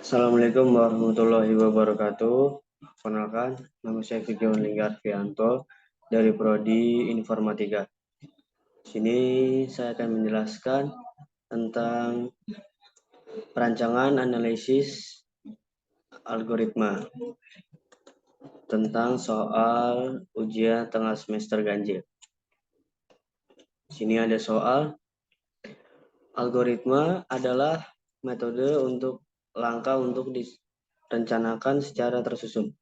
Assalamualaikum warahmatullahi wabarakatuh. Perkenalkan, nama saya Vigion Linggarvianto dari Prodi Informatika. Di sini saya akan menjelaskan tentang perancangan analisis algoritma tentang soal ujian tengah semester ganjil. Di sini ada soal algoritma adalah metode untuk langkah untuk direncanakan secara tersusun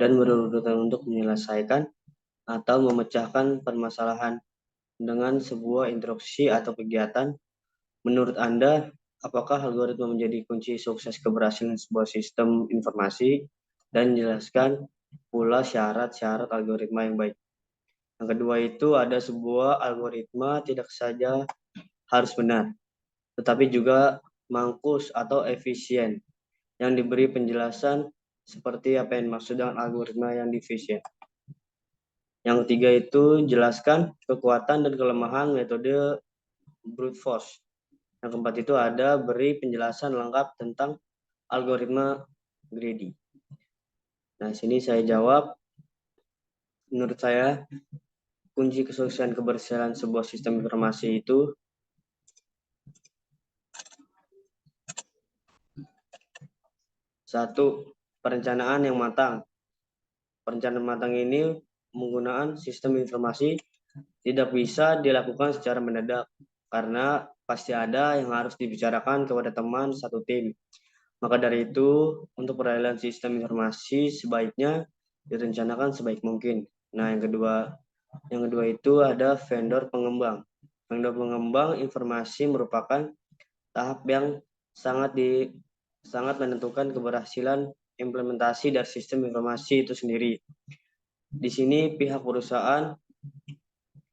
dan berurutan untuk menyelesaikan atau memecahkan permasalahan dengan sebuah instruksi atau kegiatan. Menurut Anda, apakah algoritma menjadi kunci sukses keberhasilan sebuah sistem informasi? Dan jelaskan pula syarat-syarat algoritma yang baik. Yang kedua itu ada sebuah algoritma tidak saja harus benar, tetapi juga mangkus atau efisien. Yang diberi penjelasan seperti apa yang dimaksud dengan algoritma yang efisien. Yang ketiga itu jelaskan kekuatan dan kelemahan metode brute force. Yang keempat itu ada beri penjelasan lengkap tentang algoritma greedy. Nah, sini saya jawab, menurut saya kunci kesuksesan keberhasilan sebuah sistem informasi itu satu, perencanaan yang matang. Perencanaan matang ini menggunakan sistem informasi tidak bisa dilakukan secara mendadak karena pasti ada yang harus dibicarakan kepada teman satu tim. Maka dari itu, untuk peralihan sistem informasi sebaiknya direncanakan sebaik mungkin. Nah, yang kedua itu ada vendor pengembang. Vendor pengembang informasi merupakan tahap yang sangat menentukan keberhasilan implementasi dari sistem informasi itu sendiri. Di sini pihak perusahaan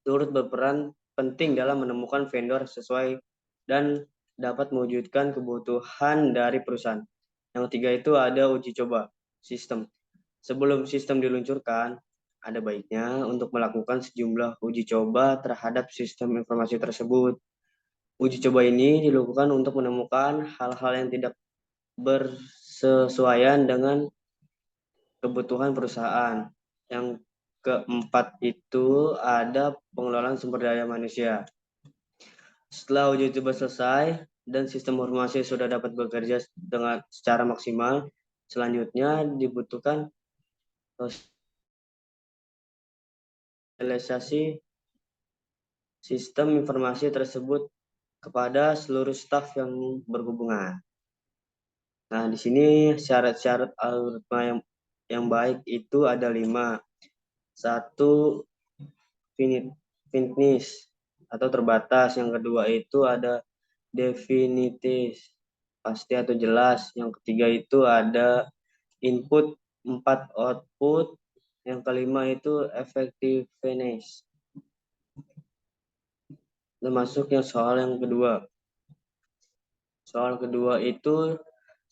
turut berperan penting dalam menemukan vendor sesuai dan dapat mewujudkan kebutuhan dari perusahaan. Yang ketiga itu ada uji coba sistem. Sebelum sistem diluncurkan, ada baiknya untuk melakukan sejumlah uji coba terhadap sistem informasi tersebut. Uji coba ini dilakukan untuk menemukan hal-hal yang tidak bersesuaian dengan kebutuhan perusahaan. Yang keempat itu ada pengelolaan sumber daya manusia. Setelah uji coba selesai dan sistem informasi sudah dapat bekerja dengan secara maksimal, selanjutnya dibutuhkan sosialisasi sistem informasi tersebut kepada seluruh staf yang berhubungan. Nah, di sini syarat-syarat algoritma yang baik itu ada 5. Satu, finish atau terbatas. Yang kedua itu ada definitis, pasti atau jelas. Yang ketiga itu ada input, 4 output. Yang kelima itu effectiveness. Termasuk yang soal yang kedua. Soal kedua itu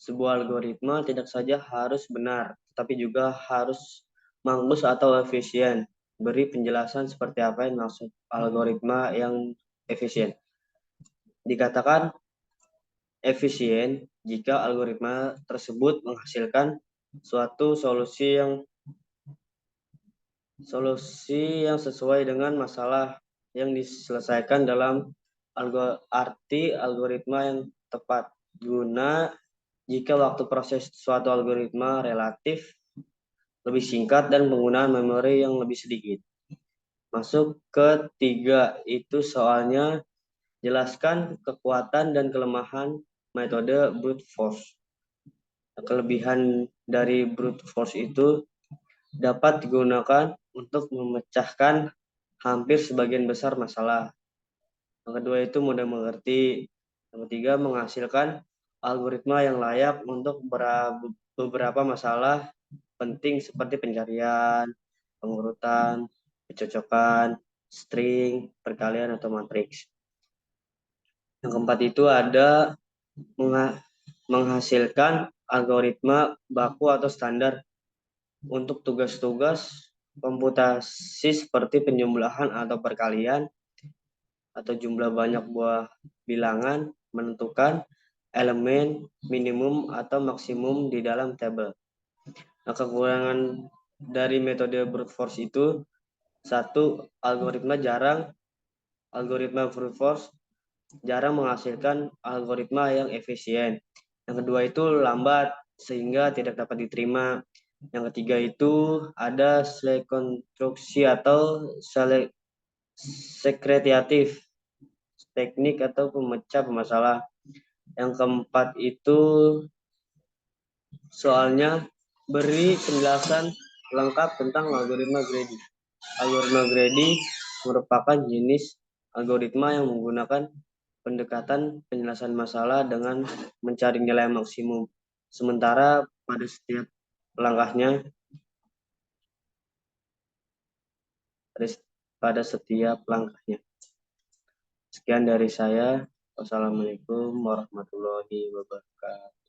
sebuah algoritma tidak saja harus benar, tapi juga harus mangkus atau efisien. Beri penjelasan seperti apa yang maksud algoritma yang efisien. Dikatakan efisien jika algoritma tersebut menghasilkan suatu solusi yang sesuai dengan masalah yang diselesaikan dalam arti algoritma yang tepat. Guna jika waktu proses suatu algoritma relatif lebih singkat dan penggunaan memori yang lebih sedikit. Masuk ke 3 itu soalnya jelaskan kekuatan dan kelemahan metode brute force. Kelebihan dari brute force itu dapat digunakan untuk memecahkan hampir sebagian besar masalah. Yang kedua itu mudah mengerti. Yang ketiga menghasilkan algoritma yang layak untuk beberapa masalah penting seperti pencarian, pengurutan, kecocokan, string, perkalian, atau matriks. Yang keempat itu ada menghasilkan algoritma baku atau standar untuk tugas-tugas komputasi seperti penjumlahan atau perkalian atau jumlah banyak buah bilangan, menentukan elemen, minimum, atau maksimum di dalam tabel. Nah, kekurangan dari metode brute force itu, satu, algoritma brute force jarang menghasilkan algoritma yang efisien. Yang kedua itu lambat sehingga tidak dapat diterima. Yang ketiga itu ada selek konstruksi atau sekretatif, teknik atau pemecah pemasalah. Yang keempat itu soalnya beri penjelasan lengkap tentang algoritma greedy. Algoritma greedy merupakan jenis algoritma yang menggunakan pendekatan penyelesaian masalah dengan mencari nilai maksimum. Sementara langkahnya, pada setiap langkahnya. Sekian dari saya. Wassalamualaikum warahmatullahi wabarakatuh.